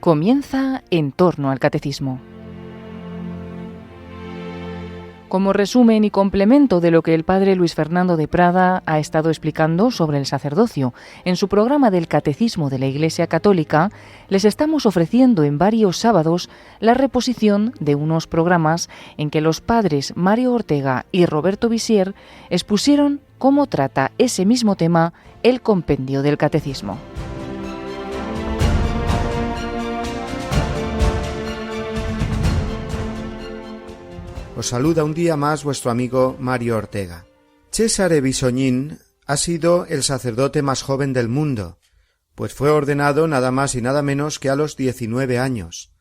Comienza En torno al Catecismo. Como resumen y complemento de lo que el padre Luis Fernando de Prada ha estado explicando sobre el sacerdocio en su programa del Catecismo de la Iglesia Católica, les estamos ofreciendo en varios sábados la reposición de unos programas en que los padres Mario Ortega y Roberto Visier expusieron cómo trata ese mismo tema el compendio del Catecismo. Os saluda un día más vuestro amigo Mario Ortega. Cesare Bisognin ha sido el sacerdote más joven del mundo, pues fue ordenado nada más y nada menos que a los 19 años.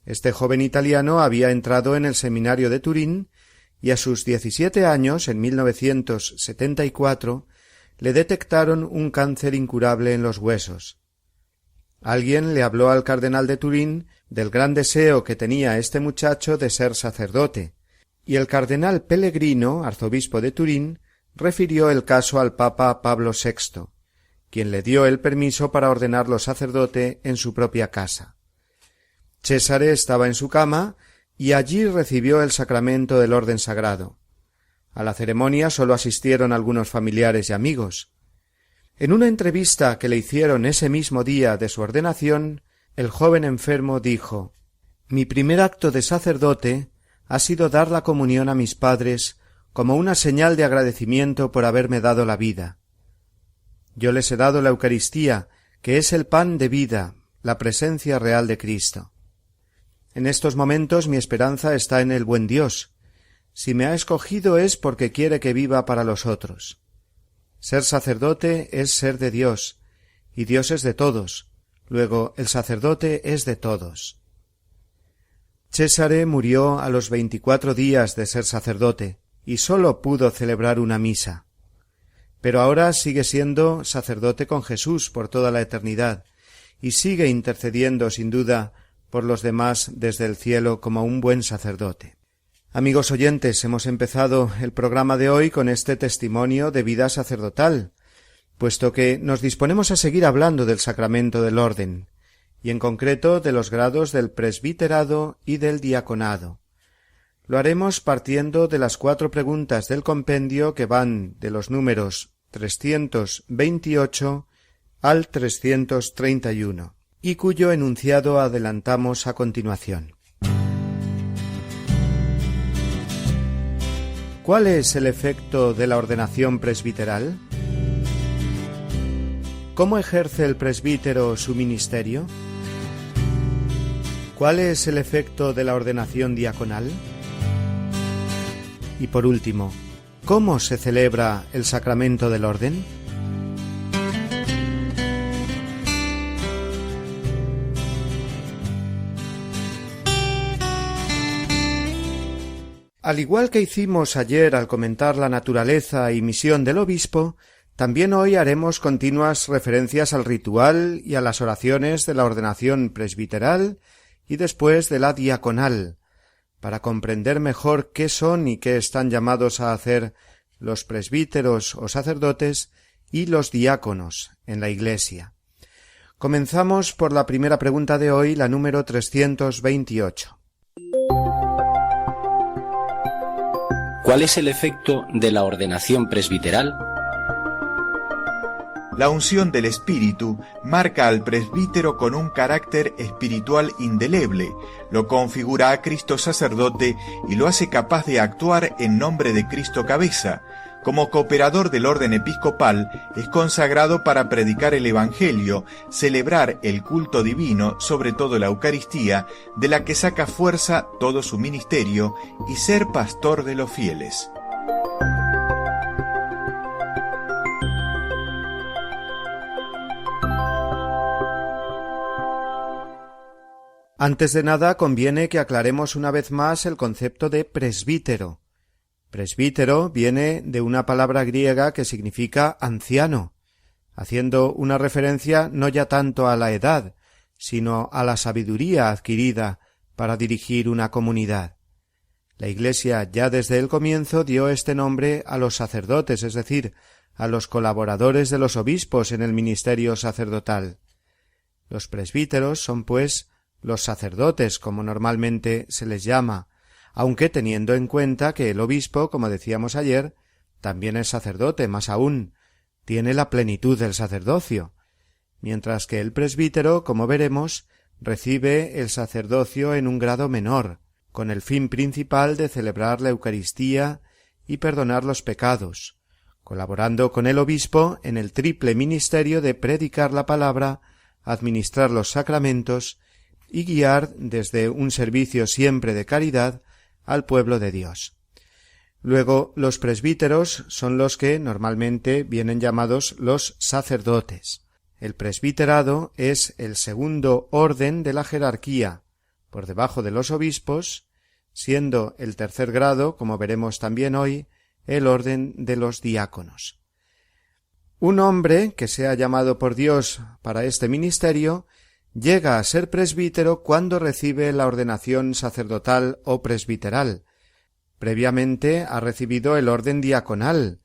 Este joven italiano había entrado en el seminario de Turín y a sus 17 años, en 1974, le detectaron un cáncer incurable en los huesos. Alguien le habló al cardenal de Turín del gran deseo que tenía este muchacho de ser sacerdote, y el cardenal Pellegrino, arzobispo de Turín, refirió el caso al Papa Pablo VI, quien le dio el permiso para ordenarlo sacerdote en su propia casa. Cesare estaba en su cama y allí recibió el sacramento del orden sagrado. A la ceremonia sólo asistieron algunos familiares y amigos. En una entrevista que le hicieron ese mismo día de su ordenación, el joven enfermo dijo: «Mi primer acto de sacerdote ha sido dar la comunión a mis padres como una señal de agradecimiento por haberme dado la vida. Yo les he dado la Eucaristía, que es el pan de vida, la presencia real de Cristo. En estos momentos mi esperanza está en el buen Dios. Si me ha escogido es porque quiere que viva para los otros. Ser sacerdote es ser de Dios, y Dios es de todos. Luego, el sacerdote es de todos». Cesare murió a los 24 días de ser sacerdote, y sólo pudo celebrar una misa. Pero ahora sigue siendo sacerdote con Jesús por toda la eternidad, y sigue intercediendo sin duda por los demás desde el cielo como un buen sacerdote. Amigos oyentes, hemos empezado el programa de hoy con este testimonio de vida sacerdotal, puesto que nos disponemos a seguir hablando del sacramento del orden, y en concreto de los grados del presbiterado y del diaconado. Lo haremos partiendo de las 4 preguntas del compendio que van de los números 328 al 331, y cuyo enunciado adelantamos a continuación. ¿Cuál es el efecto de la ordenación presbiteral? ¿Cómo ejerce el presbítero su ministerio? ¿Cuál es el efecto de la ordenación diaconal? Y por último, ¿cómo se celebra el sacramento del orden? Al igual que hicimos ayer al comentar la naturaleza y misión del obispo, también hoy haremos continuas referencias al ritual y a las oraciones de la ordenación presbiteral y después de la diaconal, para comprender mejor qué son y qué están llamados a hacer los presbíteros o sacerdotes y los diáconos en la Iglesia. Comenzamos por la primera pregunta de hoy, la número 328. ¿Cuál es el efecto de la ordenación presbiteral? La unción del Espíritu marca al presbítero con un carácter espiritual indeleble, lo configura a Cristo sacerdote y lo hace capaz de actuar en nombre de Cristo cabeza. Como cooperador del orden episcopal, es consagrado para predicar el Evangelio, celebrar el culto divino, sobre todo la Eucaristía, de la que saca fuerza todo su ministerio, y ser pastor de los fieles. Antes de nada, conviene que aclaremos una vez más el concepto de presbítero. Presbítero viene de una palabra griega que significa anciano, haciendo una referencia no ya tanto a la edad, sino a la sabiduría adquirida para dirigir una comunidad. La Iglesia ya desde el comienzo dio este nombre a los sacerdotes, es decir, a los colaboradores de los obispos en el ministerio sacerdotal. Los presbíteros son, pues, los sacerdotes, como normalmente se les llama, aunque teniendo en cuenta que el obispo, como decíamos ayer, también es sacerdote, más aún, tiene la plenitud del sacerdocio, mientras que el presbítero, como veremos, recibe el sacerdocio en un grado menor, con el fin principal de celebrar la Eucaristía y perdonar los pecados, colaborando con el obispo en el triple ministerio de predicar la palabra, administrar los sacramentos y guiar desde un servicio siempre de caridad al pueblo de Dios. Luego, los presbíteros son los que normalmente vienen llamados los sacerdotes. El presbiterado es el segundo orden de la jerarquía, por debajo de los obispos, siendo el tercer grado, como veremos también hoy, el orden de los diáconos. Un hombre que sea llamado por Dios para este ministerio llega a ser presbítero cuando recibe la ordenación sacerdotal o presbiteral. Previamente ha recibido el orden diaconal,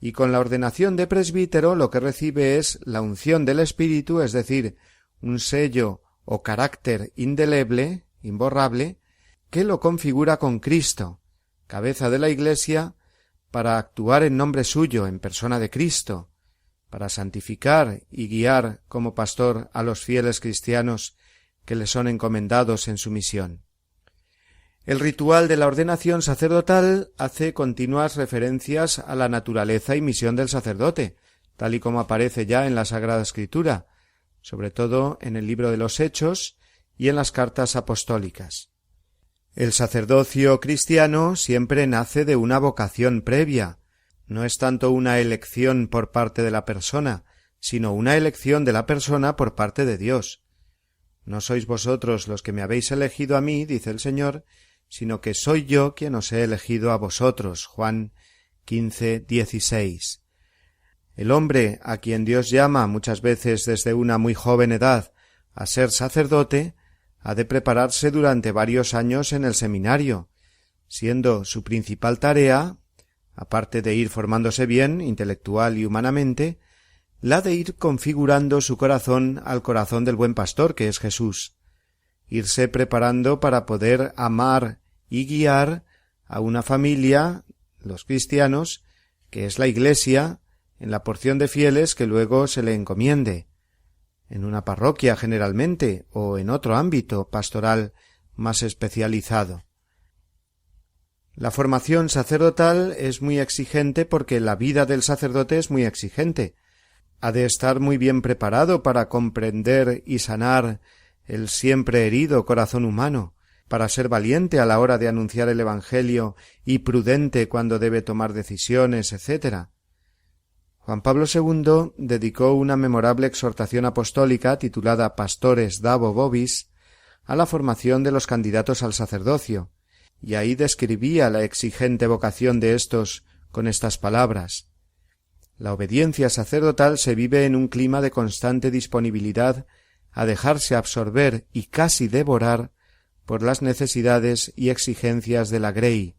y con la ordenación de presbítero lo que recibe es la unción del Espíritu, es decir, un sello o carácter indeleble, imborrable, que lo configura con Cristo, cabeza de la Iglesia, para actuar en nombre suyo, en persona de Cristo, para santificar y guiar como pastor a los fieles cristianos que le son encomendados en su misión. El ritual de la ordenación sacerdotal hace continuas referencias a la naturaleza y misión del sacerdote, tal y como aparece ya en la Sagrada Escritura, sobre todo en el libro de los Hechos y en las cartas apostólicas. El sacerdocio cristiano siempre nace de una vocación previa. No es tanto una elección por parte de la persona, sino una elección de la persona por parte de Dios. No sois vosotros los que me habéis elegido a mí, dice el Señor, sino que soy yo quien os he elegido a vosotros. Juan 15:16. El hombre a quien Dios llama muchas veces desde una muy joven edad a ser sacerdote ha de prepararse durante varios años en el seminario, siendo su principal tarea, aparte de ir formándose bien, intelectual y humanamente, la de ir configurando su corazón al corazón del buen pastor, que es Jesús, irse preparando para poder amar y guiar a una familia, los cristianos, que es la Iglesia, en la porción de fieles que luego se le encomiende, en una parroquia generalmente, o en otro ámbito pastoral más especializado. La formación sacerdotal es muy exigente porque la vida del sacerdote es muy exigente. Ha de estar muy bien preparado para comprender y sanar el siempre herido corazón humano, para ser valiente a la hora de anunciar el Evangelio y prudente cuando debe tomar decisiones, etc. Juan Pablo II dedicó una memorable exhortación apostólica titulada Pastores Dabo Vobis a la formación de los candidatos al sacerdocio, y ahí describía la exigente vocación de éstos con estas palabras: la obediencia sacerdotal se vive en un clima de constante disponibilidad a dejarse absorber y casi devorar por las necesidades y exigencias de la grey.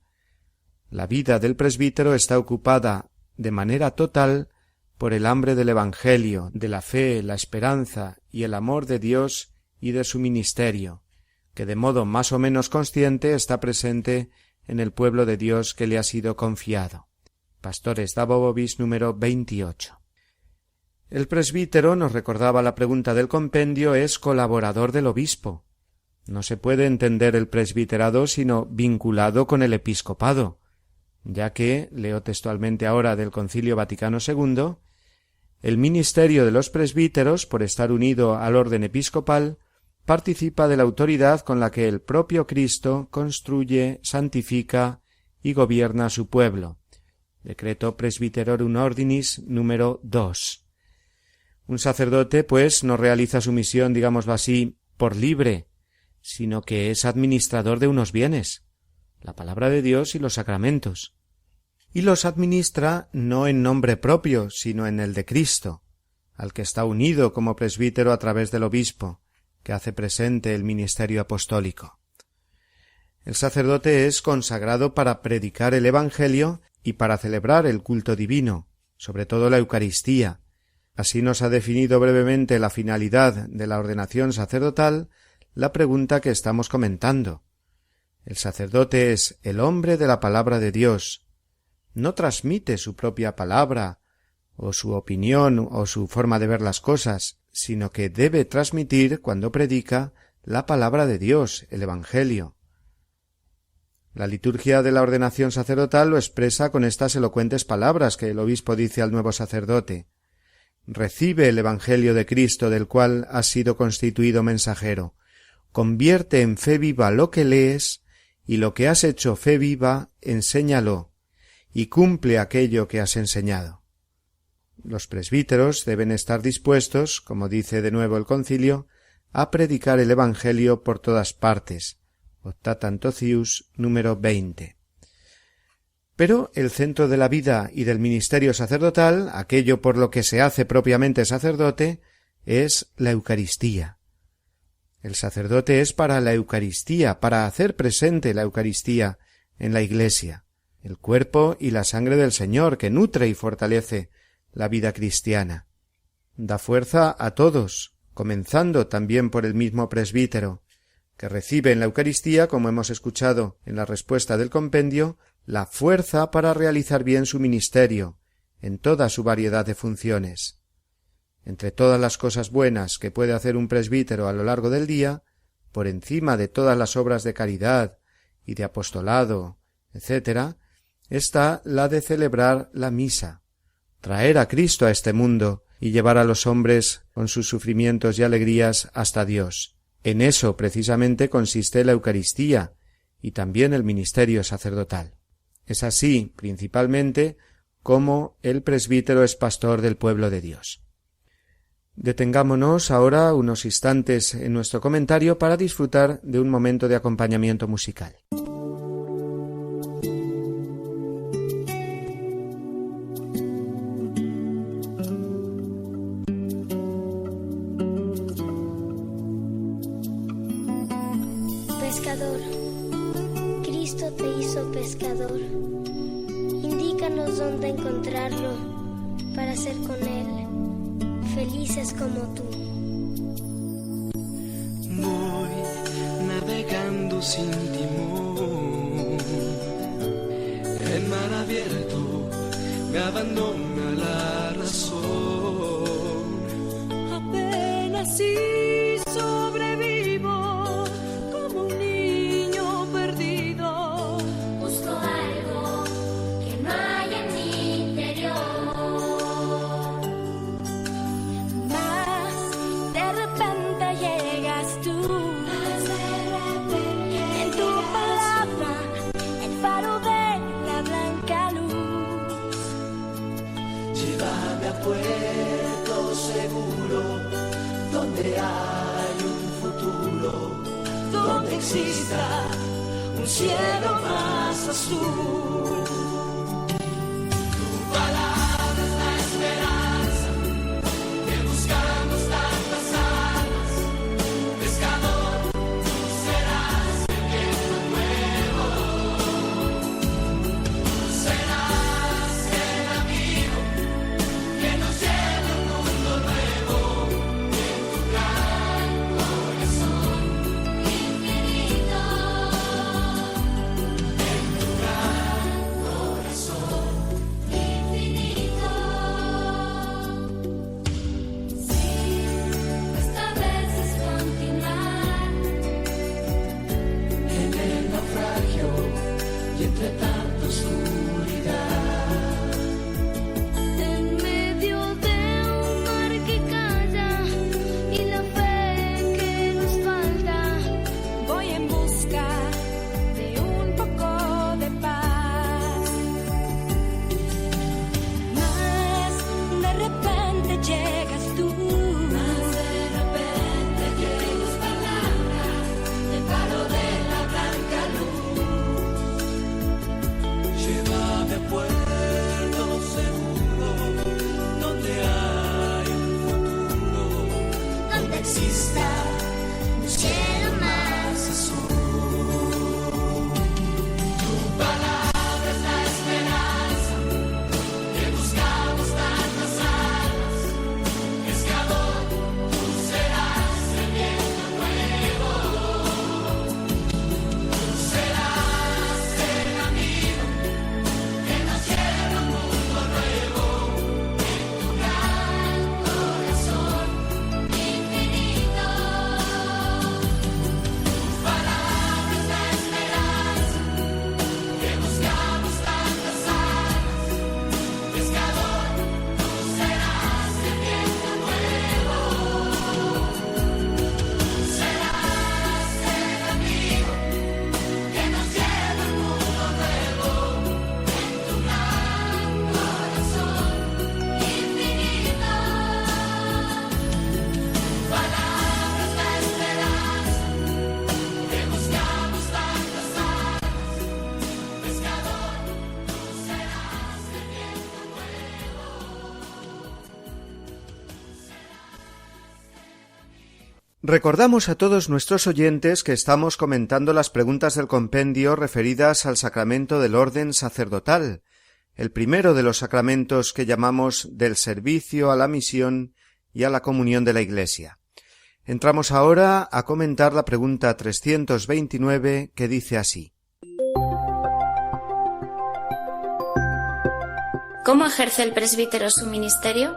La vida del presbítero está ocupada de manera total por el hambre del Evangelio, de la fe, la esperanza y el amor de Dios y de su ministerio, que de modo más o menos consciente está presente en el pueblo de Dios que le ha sido confiado. Pastores Dabo Vobis número 28. El presbítero, nos recordaba la pregunta del compendio, es colaborador del obispo. No se puede entender el presbiterado sino vinculado con el episcopado, ya que, leo textualmente ahora del Concilio Vaticano II, el ministerio de los presbíteros, por estar unido al orden episcopal, participa de la autoridad con la que el propio Cristo construye, santifica y gobierna a su pueblo. Decreto Presbyterorum Ordinis número 2. Un sacerdote, pues, no realiza su misión, digámoslo así, por libre, sino que es administrador de unos bienes, la palabra de Dios y los sacramentos, y los administra no en nombre propio, sino en el de Cristo, al que está unido como presbítero a través del obispo, que hace presente el ministerio apostólico. El sacerdote es consagrado para predicar el Evangelio y para celebrar el culto divino, sobre todo la Eucaristía, Así nos ha definido brevemente la finalidad de la ordenación sacerdotal la pregunta que estamos comentando. El sacerdote es el hombre de la palabra de Dios. No transmite su propia palabra, o su opinión, o su forma de ver las cosas, sino que debe transmitir, cuando predica, la palabra de Dios, el Evangelio. La liturgia de la ordenación sacerdotal lo expresa con estas elocuentes palabras que el obispo dice al nuevo sacerdote: recibe el Evangelio de Cristo, del cual has sido constituido mensajero. Convierte en fe viva lo que lees, y lo que has hecho fe viva, enséñalo, y cumple aquello que has enseñado. Los presbíteros deben estar dispuestos, como dice de nuevo el concilio, a predicar el Evangelio por todas partes. Octatant Ocius, número 20. Pero el centro de la vida y del ministerio sacerdotal, aquello por lo que se hace propiamente sacerdote, es la Eucaristía. El sacerdote es para la Eucaristía, para hacer presente la Eucaristía en la Iglesia, el cuerpo y la sangre del Señor, que nutre y fortalece la vida cristiana. Da fuerza a todos, comenzando también por el mismo presbítero, que recibe en la Eucaristía, como hemos escuchado en la respuesta del compendio, la fuerza para realizar bien su ministerio, en toda su variedad de funciones. Entre todas las cosas buenas que puede hacer un presbítero a lo largo del día, por encima de todas las obras de caridad y de apostolado, etc., está la de celebrar la misa, traer a Cristo a este mundo y llevar a los hombres con sus sufrimientos y alegrías hasta Dios. En eso precisamente consiste la Eucaristía y también el ministerio sacerdotal. Es así, principalmente, como el presbítero es pastor del pueblo de Dios. Detengámonos ahora unos instantes en nuestro comentario para disfrutar de un momento de acompañamiento musical. Pescador, Cristo te hizo pescador. Indícanos dónde encontrarlo para ser con él felices como tú. Voy navegando sin timón, el mar abierto me abandona la razón. Apenas si sobrevivo como un niño perdido. Busco algo que no hay en mi interior. En tu palabra, el faro de la blanca luz. Llévame a puerto seguro, donde hay un futuro, donde exista un cielo más azul. Tu palabra es la esperanza que buscamos tantas almas. Pescador, tú serás el viento nuevo. Tú serás el amigo que nos lleva a un mundo nuevo. En tu gran corazón infinito. En tu gran corazón infinito. Sí, esta vez es continuar en el naufragio y entre tanta oscuridad. En medio de un mar que calla y la fe que nos falta, voy en busca de un poco de paz. Mas de repente llegas tú. Mas de repente llegan tus palabras, el faro de la blanca luz. Llévame a puerto seguro, donde hay un futuro, donde exista un cielo más azul. Tu palabra es la esperanza que buscamos tantas almas. Recordamos a todos nuestros oyentes que estamos comentando las preguntas del compendio referidas al sacramento del orden sacerdotal, el primero de los sacramentos que llamamos del servicio a la misión y a la comunión de la Iglesia. Entramos ahora a comentar la pregunta 329, que dice así: ¿Cómo ejerce el presbítero su ministerio?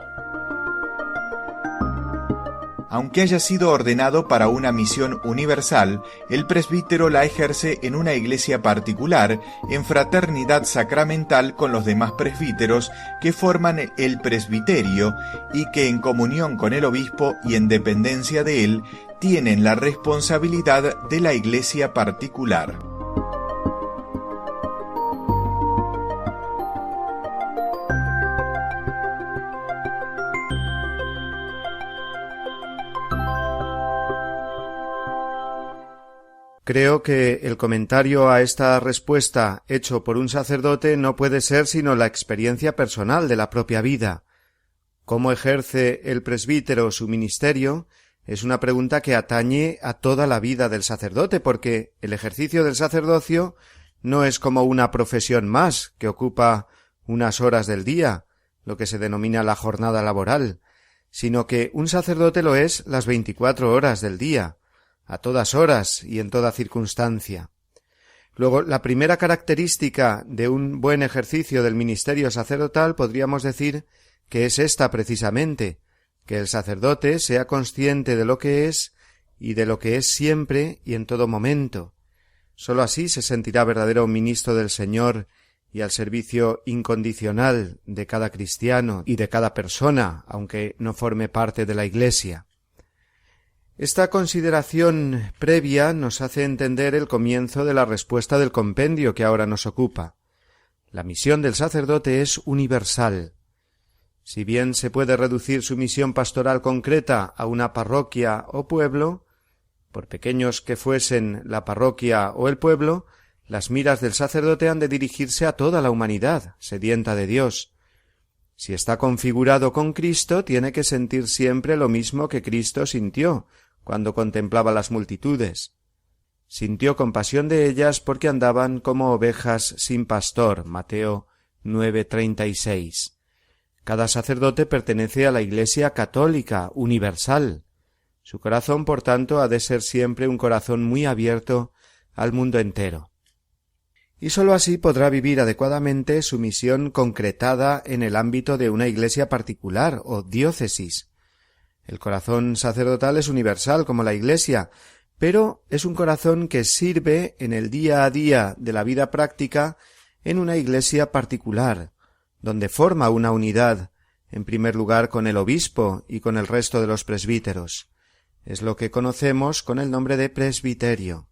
Aunque haya sido ordenado para una misión universal, el presbítero la ejerce en una iglesia particular, en fraternidad sacramental con los demás presbíteros que forman el presbiterio y que en comunión con el obispo y en dependencia de él, tienen la responsabilidad de la iglesia particular. Creo que el comentario a esta respuesta hecho por un sacerdote no puede ser sino la experiencia personal de la propia vida. ¿Cómo ejerce el presbítero su ministerio? Es una pregunta que atañe a toda la vida del sacerdote, porque el ejercicio del sacerdocio no es como una profesión más que ocupa unas horas del día, lo que se denomina la jornada laboral, sino que un sacerdote lo es las 24 horas del día, a todas horas y en toda circunstancia. Luego, la primera característica de un buen ejercicio del ministerio sacerdotal podríamos decir que es esta precisamente, que el sacerdote sea consciente de lo que es y de lo que es siempre y en todo momento. Sólo así se sentirá verdadero ministro del Señor y al servicio incondicional de cada cristiano y de cada persona, aunque no forme parte de la Iglesia. Esta consideración previa nos hace entender el comienzo de la respuesta del compendio que ahora nos ocupa. La misión del sacerdote es universal. Si bien se puede reducir su misión pastoral concreta a una parroquia o pueblo, por pequeños que fuesen la parroquia o el pueblo, las miras del sacerdote han de dirigirse a toda la humanidad, sedienta de Dios. Si está configurado con Cristo, tiene que sentir siempre lo mismo que Cristo sintió cuando contemplaba las multitudes. Sintió compasión de ellas porque andaban como ovejas sin pastor. Mateo 9:36. Cada sacerdote pertenece a la Iglesia católica, universal. Su corazón, por tanto, ha de ser siempre un corazón muy abierto al mundo entero. Y sólo así podrá vivir adecuadamente su misión concretada en el ámbito de una iglesia particular o diócesis. El corazón sacerdotal es universal como la Iglesia, pero es un corazón que sirve en el día a día de la vida práctica en una iglesia particular, donde forma una unidad, en primer lugar con el obispo y con el resto de los presbíteros. Es lo que conocemos con el nombre de presbiterio.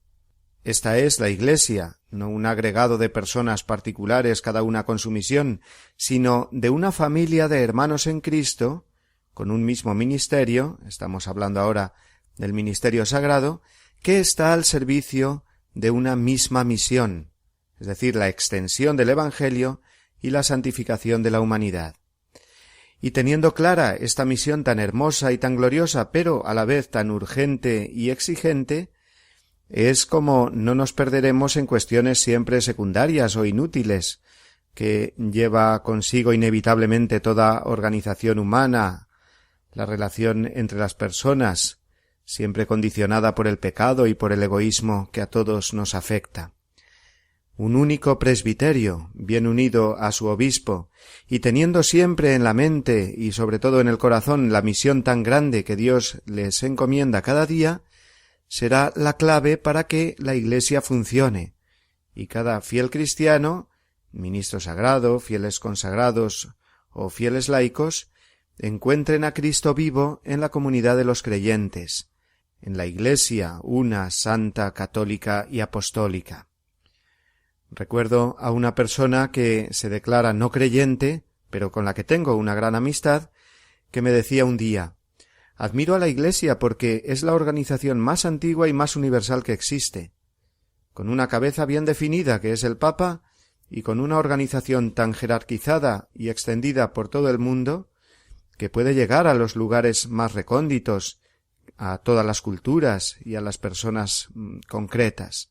Esta es la Iglesia, no un agregado de personas particulares cada una con su misión, sino de una familia de hermanos en Cristo, con un mismo ministerio, estamos hablando ahora del ministerio sagrado, que está al servicio de una misma misión, es decir, la extensión del Evangelio y la santificación de la humanidad. Y teniendo clara esta misión tan hermosa y tan gloriosa, pero a la vez tan urgente y exigente, es como no nos perderemos en cuestiones siempre secundarias o inútiles, que lleva consigo inevitablemente toda organización humana, la relación entre las personas, siempre condicionada por el pecado y por el egoísmo que a todos nos afecta. Un único presbiterio, bien unido a su obispo, y teniendo siempre en la mente y sobre todo en el corazón la misión tan grande que Dios les encomienda cada día, será la clave para que la Iglesia funcione, y cada fiel cristiano, ministro sagrado, fieles consagrados o fieles laicos, encuentren a Cristo vivo en la comunidad de los creyentes, en la Iglesia una, santa, católica y apostólica. Recuerdo a una persona que se declara no creyente, pero con la que tengo una gran amistad, que me decía un día: admiro a la Iglesia porque es la organización más antigua y más universal que existe, con una cabeza bien definida que es el Papa, y con una organización tan jerarquizada y extendida por todo el mundo, que puede llegar a los lugares más recónditos, a todas las culturas y a las personas concretas.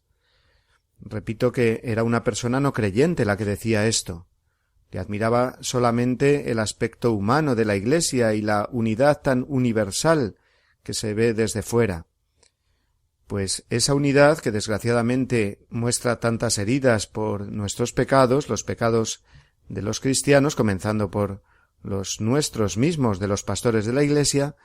Repito que era una persona no creyente la que decía esto. Le admiraba solamente el aspecto humano de la Iglesia y la unidad tan universal que se ve desde fuera. Pues esa unidad que desgraciadamente muestra tantas heridas por nuestros pecados, los pecados de los cristianos, comenzando por los nuestros mismos, de los pastores de la Iglesia,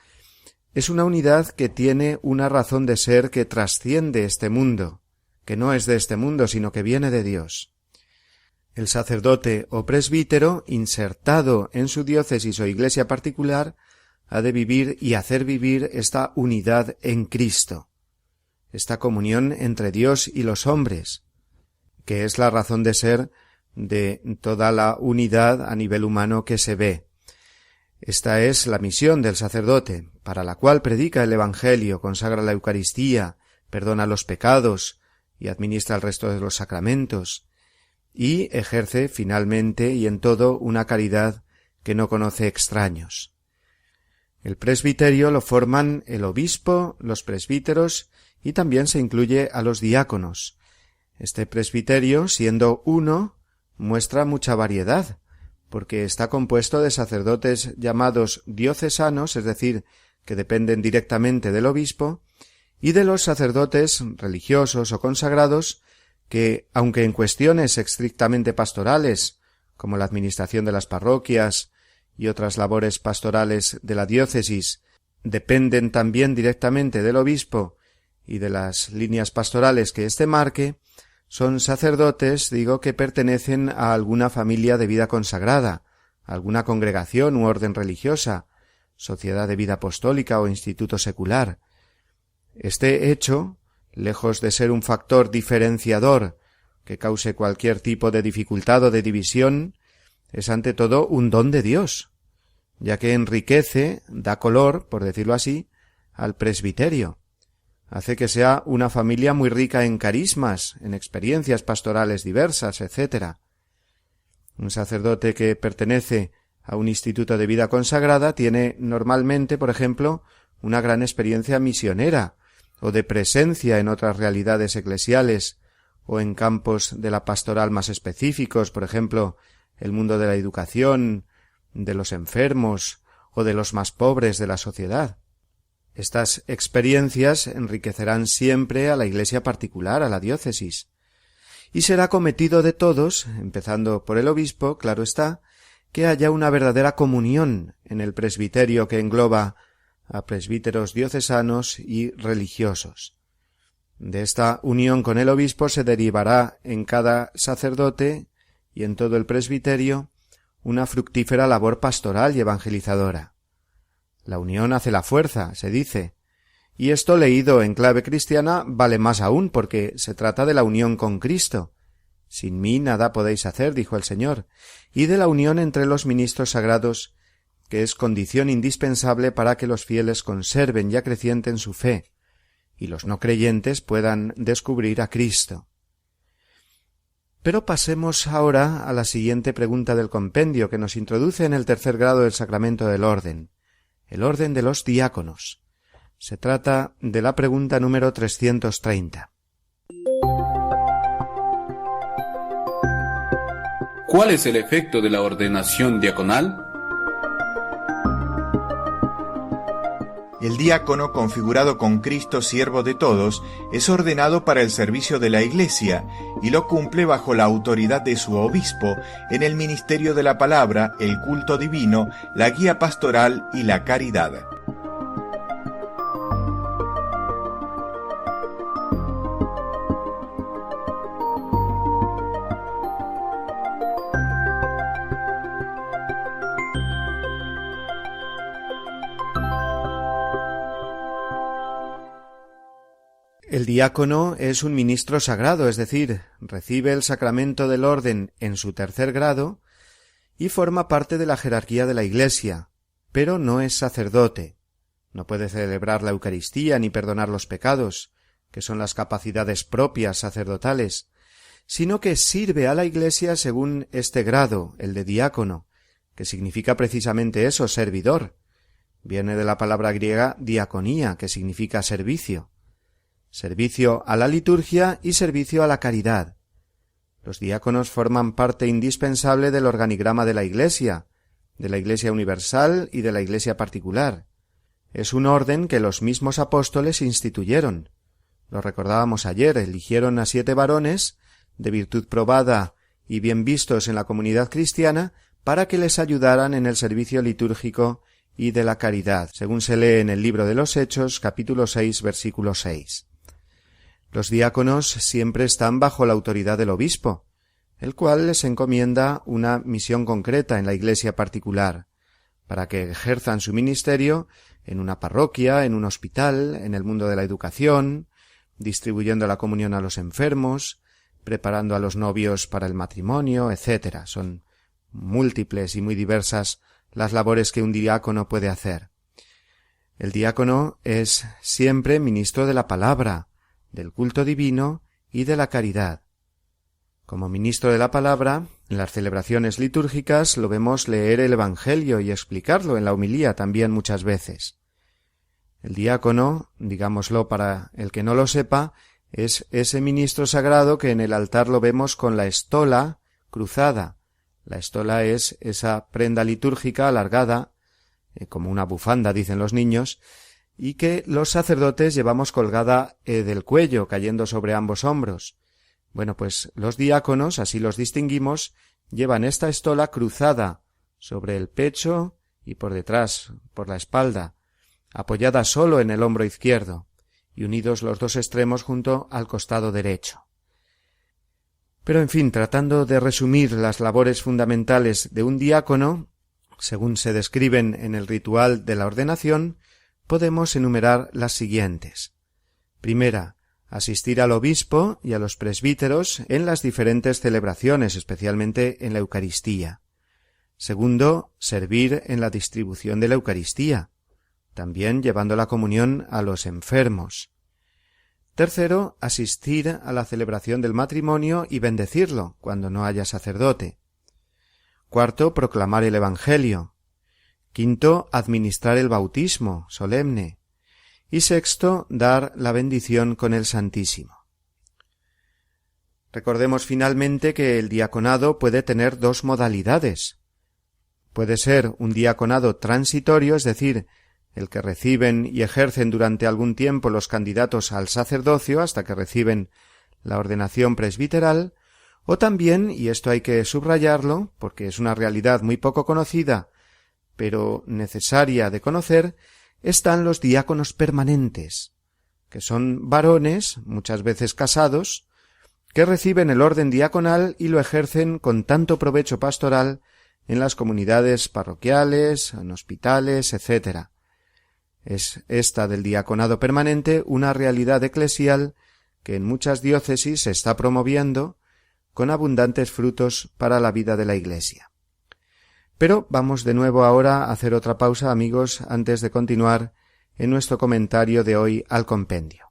es una unidad que tiene una razón de ser que trasciende este mundo, que no es de este mundo, sino que viene de Dios. El sacerdote o presbítero, insertado en su diócesis o iglesia particular, ha de vivir y hacer vivir esta unidad en Cristo, esta comunión entre Dios y los hombres, que es la razón de ser de toda la unidad a nivel humano que se ve. Esta es la misión del sacerdote, para la cual predica el Evangelio, consagra la Eucaristía, perdona los pecados y administra el resto de los sacramentos, y ejerce finalmente y en todo una caridad que no conoce extraños. El presbiterio lo forman el obispo, los presbíteros y también se incluye a los diáconos. Este presbiterio, siendo uno, muestra mucha variedad, porque está compuesto de sacerdotes llamados diocesanos, es decir, que dependen directamente del obispo, y de los sacerdotes religiosos o consagrados que, aunque en cuestiones estrictamente pastorales, como la administración de las parroquias y otras labores pastorales de la diócesis, dependen también directamente del obispo y de las líneas pastorales que éste marque, son sacerdotes, que pertenecen a alguna familia de vida consagrada, a alguna congregación u orden religiosa, sociedad de vida apostólica o instituto secular. Este hecho, lejos de ser un factor diferenciador que cause cualquier tipo de dificultad o de división, es ante todo un don de Dios, ya que enriquece, da color, por decirlo así, al presbiterio. Hace que sea una familia muy rica en carismas, en experiencias pastorales diversas, etc. Un sacerdote que pertenece a un instituto de vida consagrada tiene normalmente, por ejemplo, una gran experiencia misionera o de presencia en otras realidades eclesiales o en campos de la pastoral más específicos, por ejemplo, el mundo de la educación, de los enfermos o de los más pobres de la sociedad. Estas experiencias enriquecerán siempre a la iglesia particular, a la diócesis, y será cometido de todos, empezando por el obispo, claro está, que haya una verdadera comunión en el presbiterio que engloba a presbíteros diocesanos y religiosos. De esta unión con el obispo se derivará en cada sacerdote y en todo el presbiterio una fructífera labor pastoral y evangelizadora. La unión hace la fuerza, se dice, y esto leído en clave cristiana vale más aún porque se trata de la unión con Cristo. Sin mí nada podéis hacer, dijo el Señor, y de la unión entre los ministros sagrados, que es condición indispensable para que los fieles conserven y acrecienten su fe, y los no creyentes puedan descubrir a Cristo. Pero pasemos ahora a la siguiente pregunta del compendio que nos introduce en el tercer grado del sacramento del orden, el orden de los diáconos. Se trata de la pregunta número 330. ¿Cuál es el efecto de la ordenación diaconal? El diácono, configurado con Cristo siervo de todos, es ordenado para el servicio de la Iglesia y lo cumple bajo la autoridad de su obispo en el ministerio de la palabra, el culto divino, la guía pastoral y la caridad. El diácono es un ministro sagrado, es decir, recibe el sacramento del orden en su tercer grado y forma parte de la jerarquía de la Iglesia, pero no es sacerdote. No puede celebrar la Eucaristía ni perdonar los pecados, que son las capacidades propias sacerdotales, sino que sirve a la Iglesia según este grado, el de diácono, que significa precisamente eso, servidor, Viene de la palabra griega diaconía, que significa servicio. Servicio a la liturgia y servicio a la caridad. Los diáconos forman parte indispensable del organigrama de la Iglesia universal y de la Iglesia particular. Es un orden que los mismos apóstoles instituyeron. Lo recordábamos ayer, eligieron a 7 varones, de virtud probada y bien vistos en la comunidad cristiana, para que les ayudaran en el servicio litúrgico y de la caridad, según se lee en el libro de los Hechos, capítulo 6, versículo 6. Los diáconos siempre están bajo la autoridad del obispo, el cual les encomienda una misión concreta en la iglesia particular, para que ejerzan su ministerio en una parroquia, en un hospital, en el mundo de la educación, distribuyendo la comunión a los enfermos, preparando a los novios para el matrimonio, etc. Son múltiples y muy diversas las labores que un diácono puede hacer. El diácono es siempre ministro de la palabra, del culto divino y de la caridad. Como ministro de la palabra, en las celebraciones litúrgicas lo vemos leer el Evangelio y explicarlo en la homilía también muchas veces. El diácono, digámoslo para el que no lo sepa, es ese ministro sagrado que en el altar lo vemos con la estola cruzada. La estola es esa prenda litúrgica alargada, como una bufanda, dicen los niños, y que los sacerdotes llevamos colgada del cuello, cayendo sobre ambos hombros. Bueno, pues los diáconos, así los distinguimos, llevan esta estola cruzada sobre el pecho y por detrás, por la espalda, apoyada solo en el hombro izquierdo, y unidos los 2 extremos junto al costado derecho. Pero en fin, tratando de resumir las labores fundamentales de un diácono, según se describen en el ritual de la ordenación, podemos enumerar las siguientes. Primera, asistir al obispo y a los presbíteros en las diferentes celebraciones, especialmente en la Eucaristía. Segundo, servir en la distribución de la Eucaristía, también llevando la comunión a los enfermos. Tercero, asistir a la celebración del matrimonio y bendecirlo cuando no haya sacerdote. Cuarto, proclamar el Evangelio. Quinto, administrar el bautismo solemne. Y sexto, dar la bendición con el Santísimo. Recordemos finalmente que el diaconado puede tener 2 modalidades. Puede ser un diaconado transitorio, es decir, el que reciben y ejercen durante algún tiempo los candidatos al sacerdocio hasta que reciben la ordenación presbiteral, o también, y esto hay que subrayarlo, porque es una realidad muy poco conocida, pero necesaria de conocer, están los diáconos permanentes, que son varones, muchas veces casados, que reciben el orden diaconal y lo ejercen con tanto provecho pastoral en las comunidades parroquiales, en hospitales, etc. Es esta del diaconado permanente una realidad eclesial que en muchas diócesis se está promoviendo con abundantes frutos para la vida de la Iglesia. Pero vamos de nuevo ahora a hacer otra pausa, amigos, antes de continuar en nuestro comentario de hoy al compendio.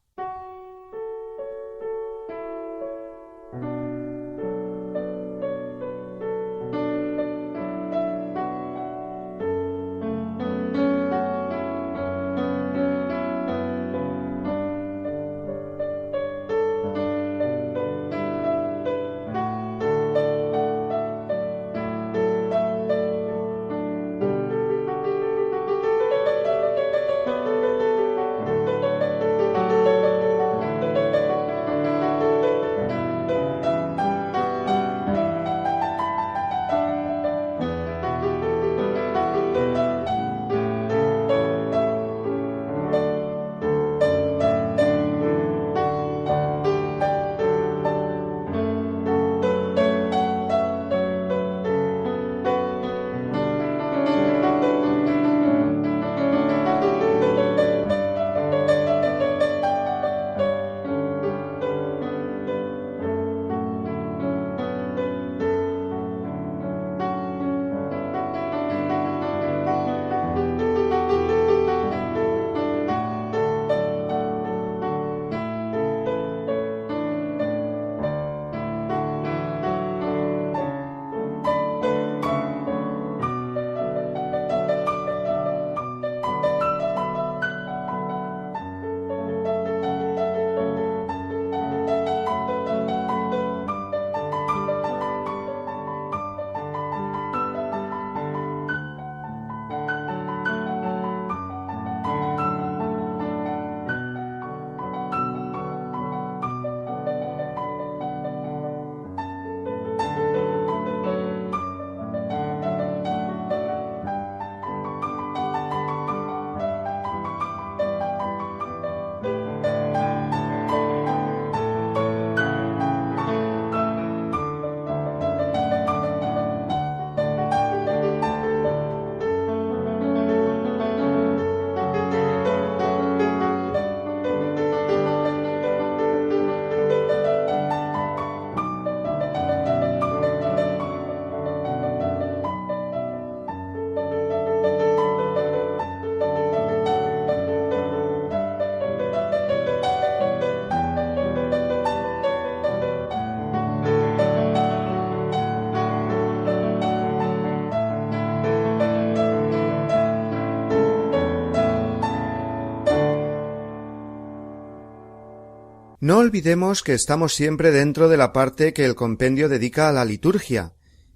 No olvidemos que estamos siempre dentro de la parte que el compendio dedica a la liturgia,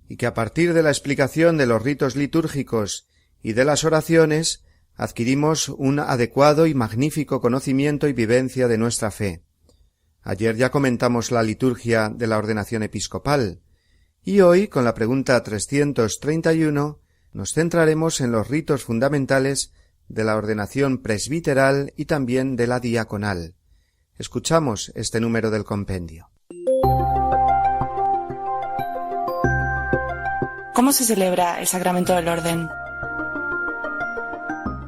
y que a partir de la explicación de los ritos litúrgicos y de las oraciones adquirimos un adecuado y magnífico conocimiento y vivencia de nuestra fe. Ayer ya comentamos la liturgia de la ordenación episcopal, y hoy, con la pregunta 331, nos centraremos en los ritos fundamentales de la ordenación presbiteral y también de la diaconal. Escuchamos este número del compendio. ¿Cómo se celebra el sacramento del orden?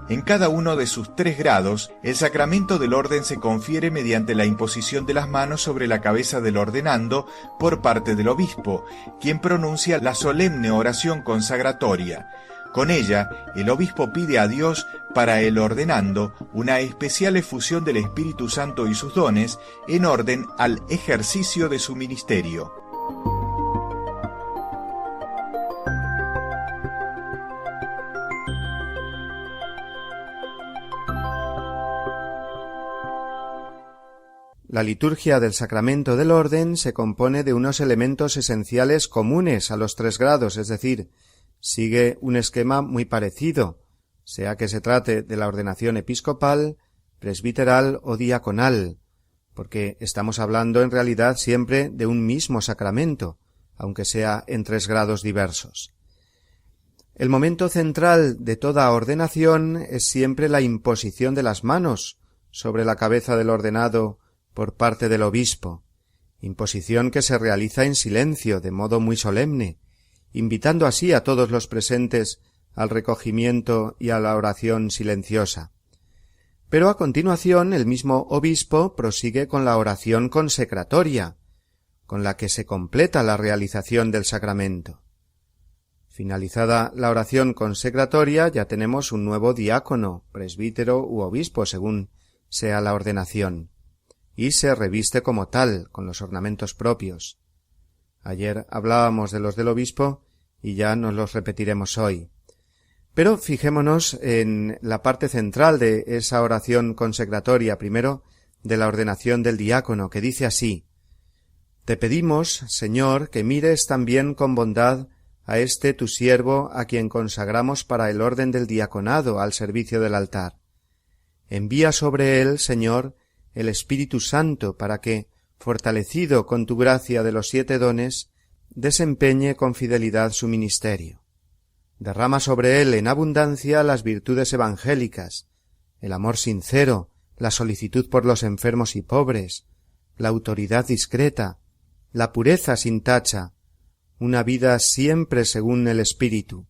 En cada uno de sus 3 grados, el sacramento del orden se confiere mediante la imposición de las manos sobre la cabeza del ordenando por parte del obispo, quien pronuncia la solemne oración consagratoria. Con ella, el obispo pide a Dios para el ordenando una especial efusión del Espíritu Santo y sus dones en orden al ejercicio de su ministerio. La liturgia del sacramento del orden se compone de unos elementos esenciales comunes a los 3 grados, es decir, sigue un esquema muy parecido, sea que se trate de la ordenación episcopal, presbiteral o diaconal, porque estamos hablando en realidad siempre de un mismo sacramento, aunque sea en 3 grados diversos. El momento central de toda ordenación es siempre la imposición de las manos sobre la cabeza del ordenado por parte del obispo, imposición que se realiza en silencio, de modo muy solemne, invitando así a todos los presentes al recogimiento y a la oración silenciosa. Pero a continuación el mismo obispo prosigue con la oración consecratoria, con la que se completa la realización del sacramento. Finalizada la oración consecratoria, ya tenemos un nuevo diácono, presbítero u obispo, según sea la ordenación, y se reviste como tal, con los ornamentos propios. Ayer hablábamos de los del obispo y ya nos los repetiremos hoy. Pero fijémonos en la parte central de esa oración consecratoria, primero de la ordenación del diácono, que dice así: Te pedimos, Señor, que mires también con bondad a este tu siervo, a quien consagramos para el orden del diaconado al servicio del altar. Envía sobre él, Señor, el Espíritu Santo, para que, fortalecido con tu gracia de los 7 dones, desempeñe con fidelidad su ministerio. Derrama sobre él en abundancia las virtudes evangélicas, el amor sincero, la solicitud por los enfermos y pobres, la autoridad discreta, la pureza sin tacha, una vida siempre según el Espíritu,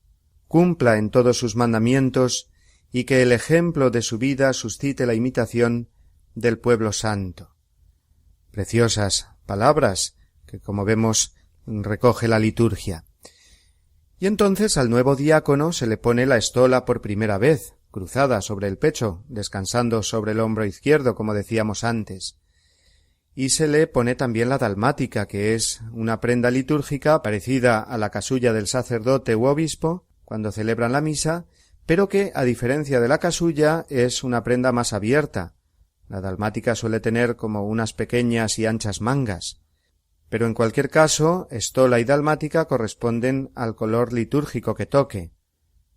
cumpla en todos sus mandamientos y que el ejemplo de su vida suscite la imitación del pueblo santo. Preciosas palabras que, como vemos, recoge la liturgia. Y entonces al nuevo diácono se le pone la estola por primera vez, cruzada sobre el pecho, descansando sobre el hombro izquierdo, como decíamos antes. Y se le pone también la dalmática, que es una prenda litúrgica parecida a la casulla del sacerdote u obispo cuando celebran la misa, pero que, a diferencia de la casulla, es una prenda más abierta. La dalmática suele tener como unas pequeñas y anchas mangas, pero en cualquier caso, estola y dalmática corresponden al color litúrgico que toque.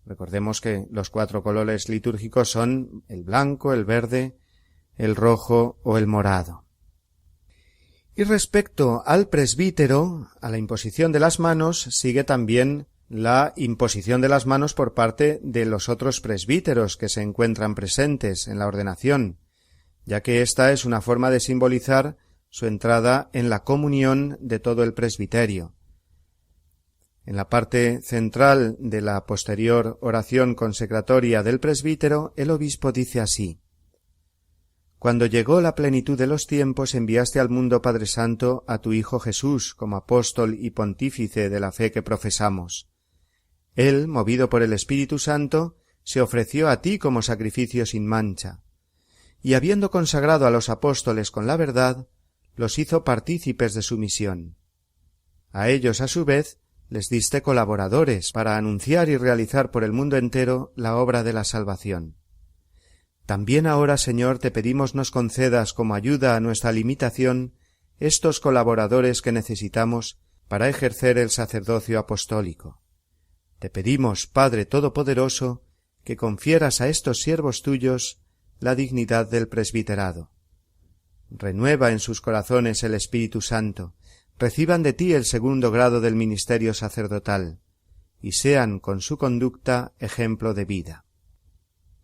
Recordemos que los 4 colores litúrgicos son el blanco, el verde, el rojo o el morado. Y respecto al presbítero, a la imposición de las manos, sigue también la imposición de las manos por parte de los otros presbíteros que se encuentran presentes en la ordenación, ya que esta es una forma de simbolizar su entrada en la comunión de todo el presbiterio. En la parte central de la posterior oración consecratoria del presbítero, el obispo dice así: Cuando llegó la plenitud de los tiempos, enviaste al mundo, Padre Santo, a tu Hijo Jesús como apóstol y pontífice de la fe que profesamos. Él, movido por el Espíritu Santo, se ofreció a ti como sacrificio sin mancha, y habiendo consagrado a los apóstoles con la verdad, los hizo partícipes de su misión. A ellos, a su vez, les diste colaboradores para anunciar y realizar por el mundo entero la obra de la salvación. También ahora, Señor, te pedimos nos concedas como ayuda a nuestra limitación estos colaboradores que necesitamos para ejercer el sacerdocio apostólico. Te pedimos, Padre Todopoderoso, que confieras a estos siervos tuyos la dignidad del presbiterado. Renueva en sus corazones el Espíritu Santo, reciban de ti el segundo grado del ministerio sacerdotal, y sean con su conducta ejemplo de vida.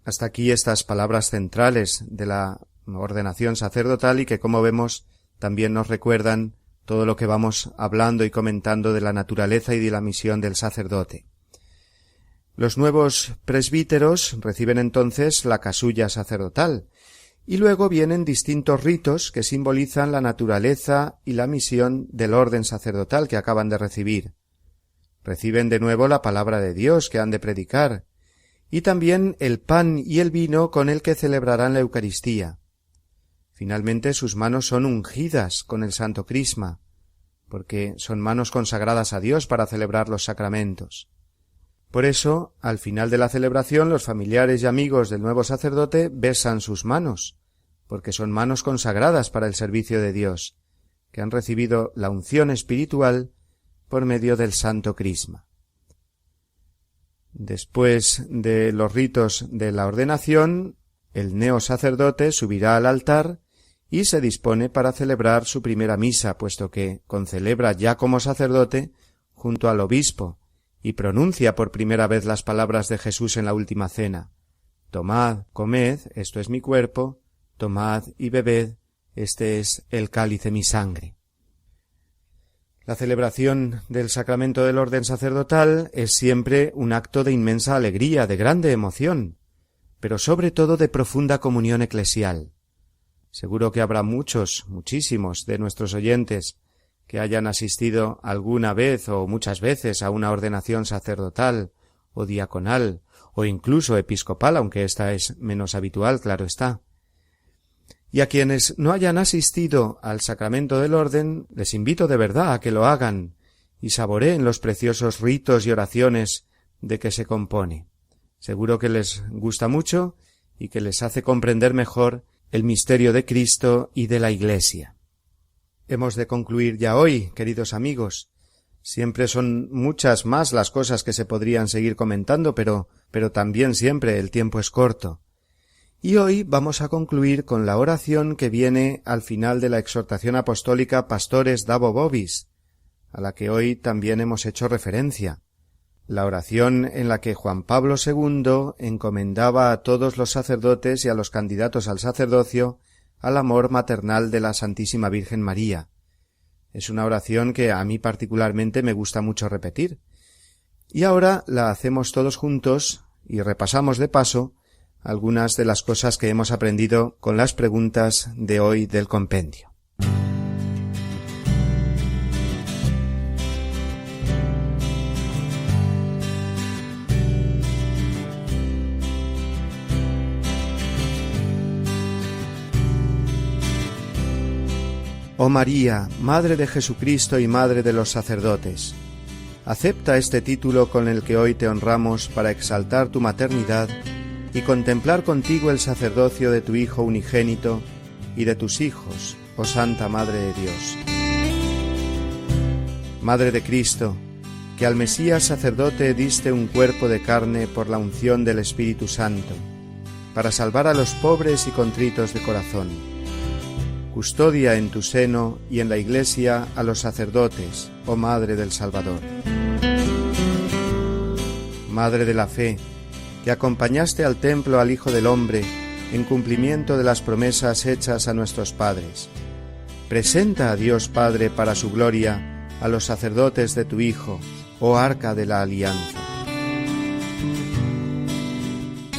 Hasta aquí estas palabras centrales de la ordenación sacerdotal y que, como vemos, también nos recuerdan todo lo que vamos hablando y comentando de la naturaleza y de la misión del sacerdote. Los nuevos presbíteros reciben entonces la casulla sacerdotal, y luego vienen distintos ritos que simbolizan la naturaleza y la misión del orden sacerdotal que acaban de recibir. Reciben de nuevo la palabra de Dios que han de predicar, y también el pan y el vino con el que celebrarán la Eucaristía. Finalmente sus manos son ungidas con el Santo Crisma, porque son manos consagradas a Dios para celebrar los sacramentos. Por eso, al final de la celebración, los familiares y amigos del nuevo sacerdote besan sus manos, porque son manos consagradas para el servicio de Dios, que han recibido la unción espiritual por medio del Santo Crisma. Después de los ritos de la ordenación, el neosacerdote subirá al altar y se dispone para celebrar su primera misa, puesto que concelebra ya como sacerdote junto al obispo, y pronuncia por primera vez las palabras de Jesús en la última cena. Tomad, comed, esto es mi cuerpo, tomad y bebed, este es el cáliz de mi sangre. La celebración del sacramento del orden sacerdotal es siempre un acto de inmensa alegría, de grande emoción, pero sobre todo de profunda comunión eclesial. Seguro que habrá muchísimos de nuestros oyentes que hayan asistido alguna vez o muchas veces a una ordenación sacerdotal o diaconal o incluso episcopal, aunque esta es menos habitual, claro está. Y a quienes no hayan asistido al sacramento del orden, les invito de verdad a que lo hagan y saboreen los preciosos ritos y oraciones de que se compone. Seguro que les gusta mucho y que les hace comprender mejor el misterio de Cristo y de la Iglesia. Hemos de concluir ya hoy, queridos amigos. Siempre son muchas más las cosas que se podrían seguir comentando, pero también siempre el tiempo es corto. Y hoy vamos a concluir con la oración que viene al final de la exhortación apostólica Pastores Dabo Vobis, a la que hoy también hemos hecho referencia. La oración en la que Juan Pablo II encomendaba a todos los sacerdotes y a los candidatos al sacerdocio al amor maternal de la Santísima Virgen María. Es una oración que a mí particularmente me gusta mucho repetir. Y ahora la hacemos todos juntos y repasamos de paso algunas de las cosas que hemos aprendido con las preguntas de hoy del compendio. Oh María, Madre de Jesucristo y Madre de los sacerdotes, acepta este título con el que hoy te honramos para exaltar tu maternidad y contemplar contigo el sacerdocio de tu Hijo unigénito y de tus hijos, oh Santa Madre de Dios. Madre de Cristo, que al Mesías sacerdote diste un cuerpo de carne por la unción del Espíritu Santo, para salvar a los pobres y contritos de corazón. Custodia en tu seno y en la Iglesia a los sacerdotes, oh Madre del Salvador. Madre de la fe, que acompañaste al templo al Hijo del Hombre en cumplimiento de las promesas hechas a nuestros padres. Presenta a Dios Padre para su gloria a los sacerdotes de tu Hijo, oh Arca de la Alianza.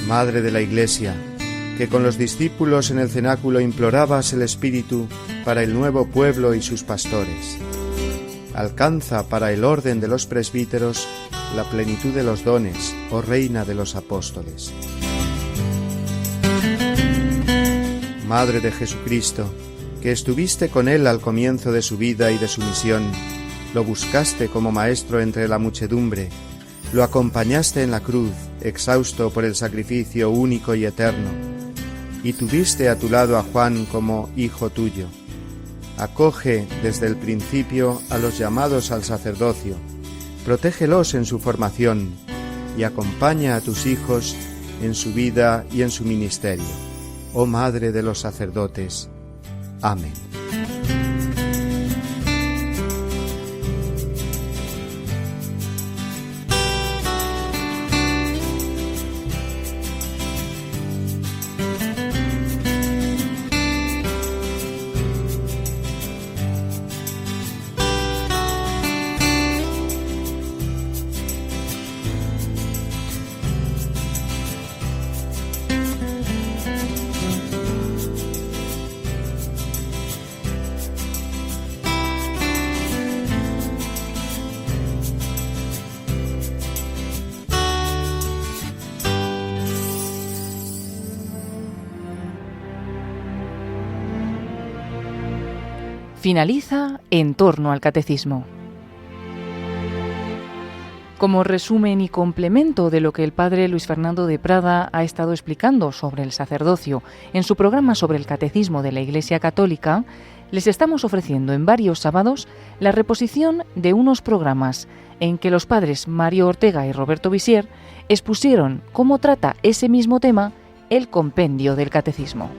Madre de la Iglesia, que con los discípulos en el cenáculo implorabas el Espíritu para el nuevo pueblo y sus pastores. Alcanza para el orden de los presbíteros la plenitud de los dones, oh Reina de los Apóstoles. Madre de Jesucristo, que estuviste con él al comienzo de su vida y de su misión, lo buscaste como maestro entre la muchedumbre, lo acompañaste en la cruz, exhausto por el sacrificio único y eterno, y tuviste a tu lado a Juan como hijo tuyo. Acoge desde el principio a los llamados al sacerdocio, protégelos en su formación y acompaña a tus hijos en su vida y en su ministerio. Oh Madre de los sacerdotes. Amén. Finaliza En torno al Catecismo. Como resumen y complemento de lo que el padre Luis Fernando de Prada ha estado explicando sobre el sacerdocio en su programa sobre el Catecismo de la Iglesia Católica, les estamos ofreciendo en varios sábados la reposición de unos programas en que los padres Mario Ortega y Roberto Visier expusieron cómo trata ese mismo tema el compendio del Catecismo.